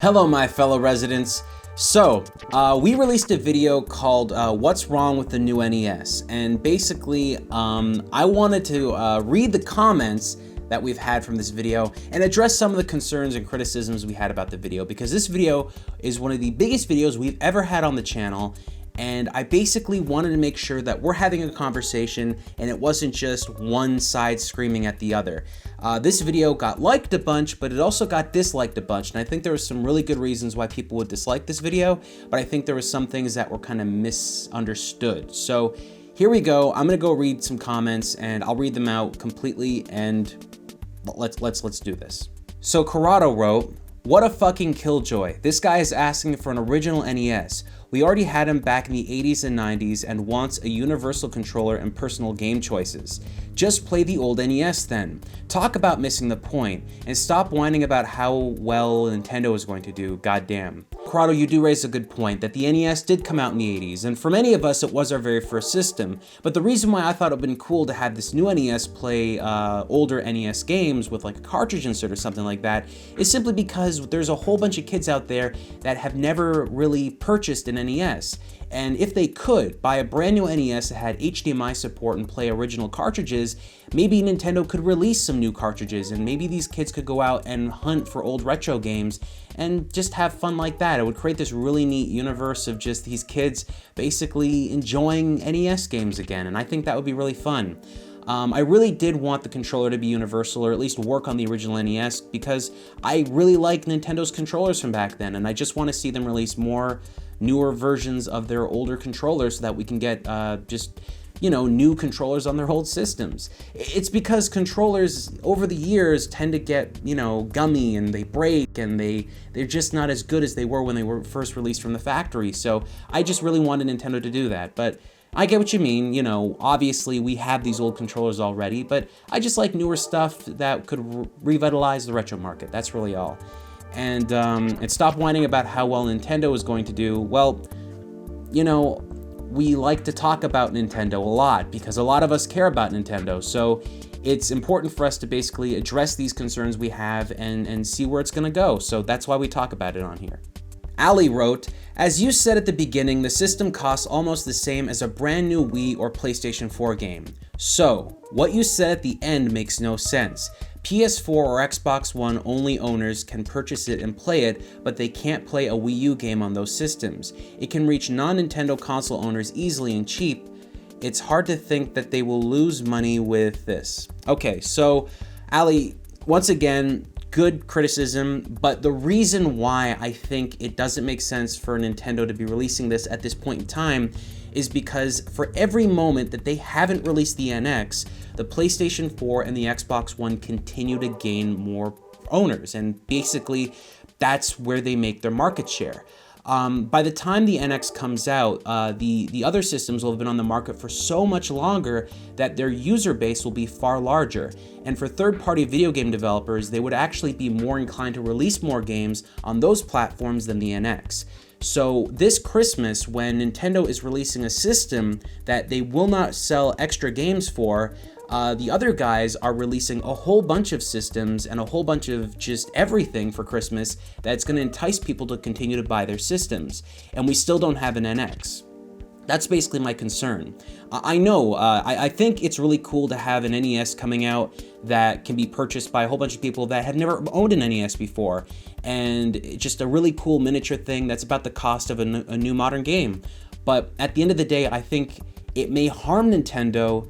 Hello, my fellow residents. So, we released a video called What's Wrong with the New NES? And basically, I wanted to read the comments that we've had from this video and address some of the concerns and criticisms we had about the video, because this video is one of the biggest videos we've ever had on the channel. And I basically wanted to make sure that we're having a conversation and it wasn't just one side screaming at the other. This video got liked a bunch, but it also got disliked a bunch. And I think there were some really good reasons why people would dislike this video, but I think there were some things that were kind of misunderstood. So here we go. I'm gonna go read some comments and I'll read them out completely, and let's do this. So Corrado wrote, "What a fucking killjoy. This guy is asking for an original NES. We already had him back in the 80s and 90s and wants a universal controller and personal game choices. Just play the old NES then. Talk about missing the point, and stop whining about how well Nintendo is going to do, goddamn." Corrado, you do raise a good point that the NES did come out in the 80s, and for many of us it was our very first system. But the reason why I thought it would have been cool to have this new NES play older NES games with like a cartridge insert or something like that is simply because there's a whole bunch of kids out there that have never really purchased an NES. And if they could buy a brand new NES that had HDMI support and play original cartridges, maybe Nintendo could release some new cartridges and maybe these kids could go out and hunt for old retro games and just have fun like that. It would create this really neat universe of just these kids basically enjoying NES games again, and I think that would be really fun. I really did want the controller to be universal, or at least work on the original NES, because I really like Nintendo's controllers from back then, and I just want to see them release more newer versions of their older controllers so that we can get new controllers on their old systems. It's because controllers over the years tend to get, gummy and they break and they're just not as good as they were when they were first released from the factory. So I just really wanted Nintendo to do that. But I get what you mean, obviously we have these old controllers already, but I just like newer stuff that could revitalize the retro market. That's really all. And stop whining about how well Nintendo is going to do. Well, we like to talk about Nintendo a lot because a lot of us care about Nintendo. So it's important for us to basically address these concerns we have and see where it's gonna go. So that's why we talk about it on here. Ali wrote, "As you said at the beginning, the system costs almost the same as a brand new Wii or PlayStation 4 game. So, what you said at the end makes no sense. PS4 or Xbox One only owners can purchase it and play it, but they can't play a Wii U game on those systems. It can reach non-Nintendo console owners easily and cheap. It's hard to think that they will lose money with this." Okay, so Ali, once again, good criticism, but the reason why I think it doesn't make sense for Nintendo to be releasing this at this point in time is because for every moment that they haven't released the NX, the PlayStation 4 and the Xbox One continue to gain more owners, and basically that's where they make their market share. By the time the NX comes out, the other systems will have been on the market for so much longer that their user base will be far larger. And for third-party video game developers, they would actually be more inclined to release more games on those platforms than the NX. So this Christmas, when Nintendo is releasing a system that they will not sell extra games for, the other guys are releasing a whole bunch of systems and a whole bunch of just everything for Christmas that's going to entice people to continue to buy their systems. And we still don't have an NX. That's basically my concern. I know, I think it's really cool to have an NES coming out that can be purchased by a whole bunch of people that have never owned an NES before. And just a really cool miniature thing that's about the cost of a new modern game. But at the end of the day, I think it may harm Nintendo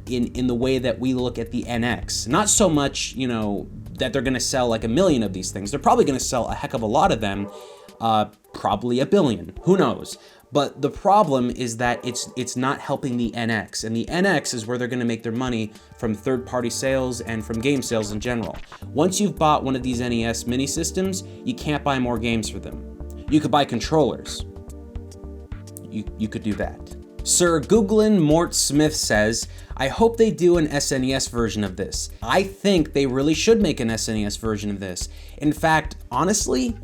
in the way that we look at the NX. Not so much, that they're gonna sell like 1 million of these things. They're probably gonna sell a heck of a lot of them, probably 1 billion, who knows? But the problem is that it's not helping the NX, and the NX is where they're gonna make their money from third-party sales and from game sales in general. Once you've bought one of these NES mini systems, you can't buy more games for them. You could buy controllers. You could do that. Sir Googlin Mort Smith says, "I hope they do an SNES version of this. I think they really should make an SNES version of this. In fact, honestly,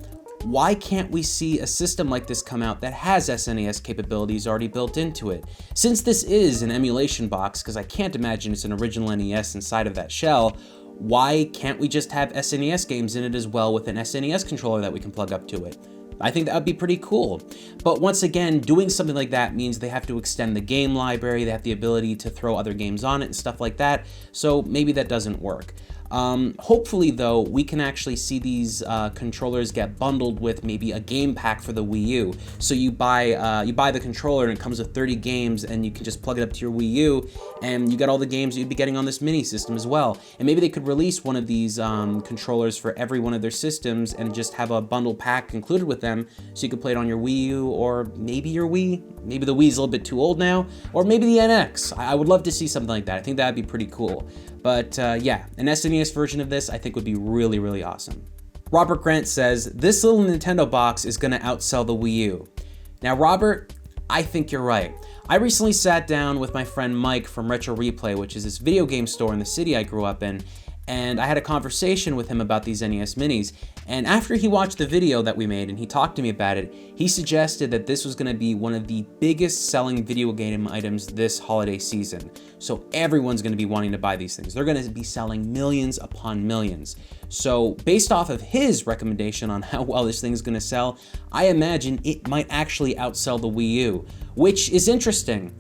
why can't we see a system like this come out that has SNES capabilities already built into it? Since this is an emulation box, because I can't imagine it's an original NES inside of that shell, why can't we just have SNES games in it as well with an SNES controller that we can plug up to it? I think that would be pretty cool. But once again, doing something like that means they have to extend the game library, they have the ability to throw other games on it and stuff like that, so maybe that doesn't work. Hopefully though, we can actually see these controllers get bundled with maybe a game pack for the Wii U. So you buy the controller and it comes with 30 games and you can just plug it up to your Wii U and you get all the games you'd be getting on this mini system as well. And maybe they could release one of these controllers for every one of their systems and just have a bundle pack included with them so you could play it on your Wii U or maybe your Wii. Maybe the Wii's a little bit too old now, or maybe the NX. I would love to see something like that. I think that'd be pretty cool. But yeah, an SNES version of this I think would be really, really awesome. Robert Grant says, this little Nintendo box is gonna outsell the Wii U. Now Robert, I think you're right. I recently sat down with my friend Mike from Retro Replay, which is this video game store in the city I grew up in, and I had a conversation with him about these NES Minis. And after he watched the video that we made and he talked to me about it, he suggested that this was gonna be one of the biggest selling video game items this holiday season. So everyone's gonna be wanting to buy these things. They're gonna be selling millions upon millions. So based off of his recommendation on how well this thing is gonna sell, I imagine it might actually outsell the Wii U, which is interesting.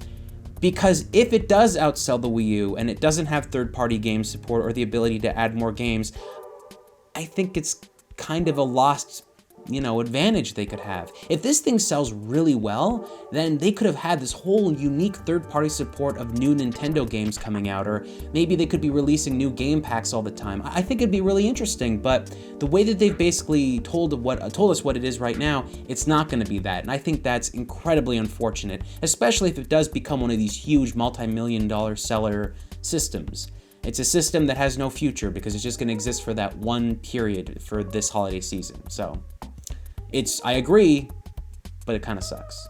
Because if it does outsell the Wii U and it doesn't have third-party game support or the ability to add more games, I think it's kind of a lost, advantage they could have. If this thing sells really well, then they could have had this whole unique third-party support of new Nintendo games coming out, or maybe they could be releasing new game packs all the time. I think it'd be really interesting, but the way that they've basically told us what it is right now, it's not gonna be that, and I think that's incredibly unfortunate, especially if it does become one of these huge multi-million-dollar seller systems. It's a system that has no future because it's just gonna exist for that one period for this holiday season. So I agree, but it kind of sucks.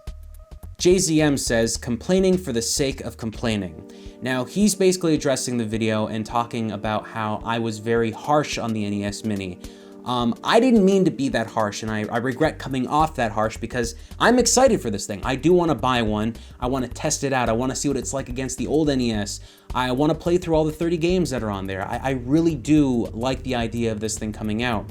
JZM says, complaining for the sake of complaining. Now, he's basically addressing the video and talking about how I was very harsh on the NES Mini. I didn't mean to be that harsh, and I regret coming off that harsh because I'm excited for this thing. I do want to buy one. I want to test it out. I want to see what it's like against the old NES. I want to play through all the 30 games that are on there. I really do like the idea of this thing coming out.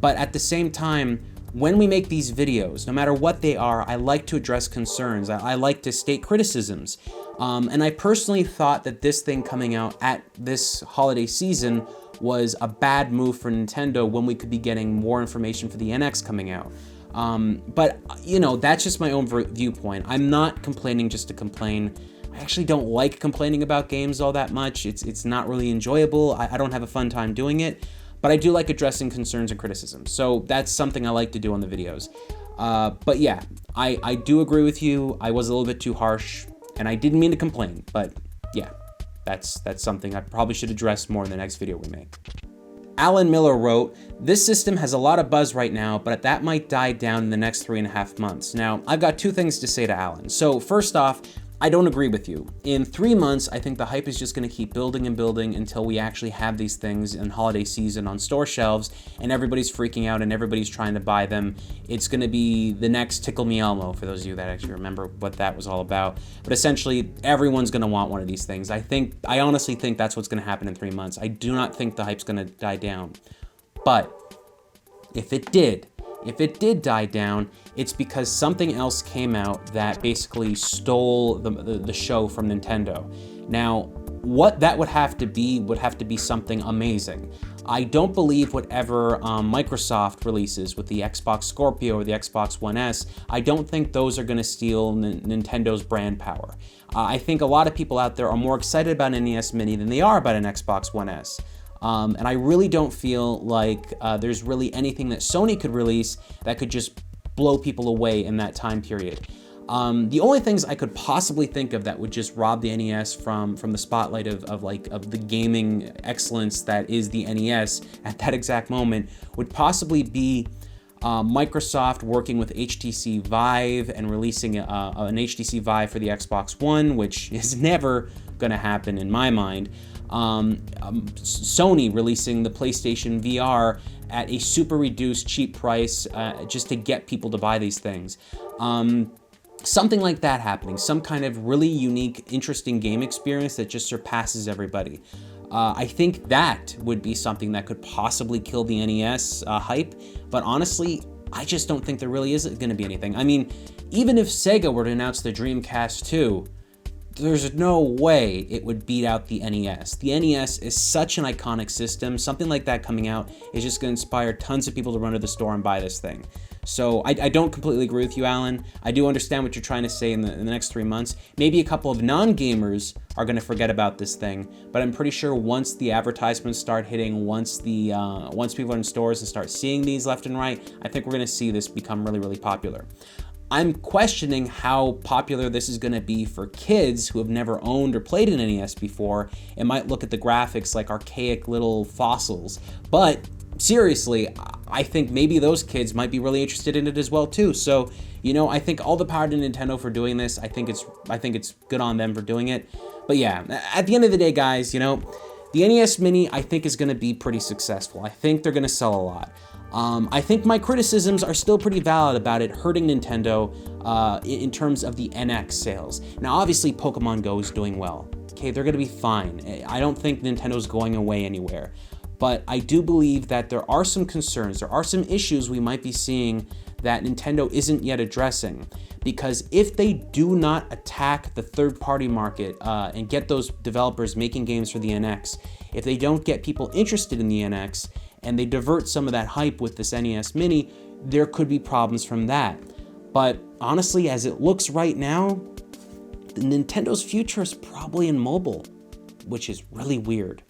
But at the same time, when we make these videos, no matter what they are, I like to address concerns. I like to state criticisms. And I personally thought that this thing coming out at this holiday season was a bad move for Nintendo when we could be getting more information for the NX coming out. But that's just my own viewpoint. I'm not complaining just to complain. I actually don't like complaining about games all that much. It's not really enjoyable. I don't have a fun time doing it, but I do like addressing concerns and criticisms. So that's something I like to do on the videos. But yeah, I do agree with you. I was a little bit too harsh and I didn't mean to complain, but yeah. That's something I probably should address more in the next video we make. Alan Miller wrote, this system has a lot of buzz right now, but that might die down in the next 3.5 months. Now, I've got two things to say to Alan. So first off, I don't agree with you. In 3 months, I think the hype is just gonna keep building and building until we actually have these things in holiday season on store shelves and everybody's freaking out and everybody's trying to buy them. It's gonna be the next Tickle Me Elmo, for those of you that actually remember what that was all about. But essentially, everyone's gonna want one of these things. I honestly think that's what's gonna happen in 3 months. I do not think the hype's gonna die down. But if it did die down, it's because something else came out that basically stole the show from Nintendo. Now, what that would have to be something amazing. I don't believe whatever Microsoft releases with the Xbox Scorpio or the Xbox One S, I don't think those are gonna steal Nintendo's brand power. I think a lot of people out there are more excited about an NES Mini than they are about an Xbox One S. And I really don't feel like there's really anything that Sony could release that could just blow people away in that time period. The only things I could possibly think of that would just rob the NES from the spotlight of the gaming excellence that is the NES at that exact moment would possibly be Microsoft working with HTC Vive and releasing an HTC Vive for the Xbox One, which is never gonna happen in my mind. Sony releasing the PlayStation VR at a super reduced cheap price just to get people to buy these things. Something like that happening, some kind of really unique, interesting game experience that just surpasses everybody. I think that would be something that could possibly kill the NES hype, but honestly, I just don't think there really is going to be anything. I mean, even if Sega were to announce the Dreamcast 2, there's no way it would beat out the NES. The NES is such an iconic system. Something like that coming out is just going to inspire tons of people to run to the store and buy this thing. So I don't completely agree with you, Alan. I do understand what you're trying to say in the next 3 months. Maybe a couple of non-gamers are going to forget about this thing, but I'm pretty sure once the advertisements start hitting, once people are in stores and start seeing these left and right, I think we're going to see this become really, really popular. I'm questioning how popular this is going to be for kids who have never owned or played an NES before and might look at the graphics like archaic little fossils. But seriously, I think maybe those kids might be really interested in it as well too. So, I think all the power to Nintendo for doing this. I think it's good on them for doing it. But yeah, at the end of the day, guys, the NES Mini I think is going to be pretty successful. I think they're going to sell a lot. I think my criticisms are still pretty valid about it hurting Nintendo in terms of the NX sales. Now, obviously, Pokemon Go is doing well. Okay, they're going to be fine. I don't think Nintendo's going away anywhere. But I do believe that there are some concerns, there are some issues we might be seeing that Nintendo isn't yet addressing. Because if they do not attack the third-party market and get those developers making games for the NX, if they don't get people interested in the NX, and they divert some of that hype with this NES Mini, there could be problems from that. But honestly, as it looks right now, Nintendo's future is probably in mobile, which is really weird.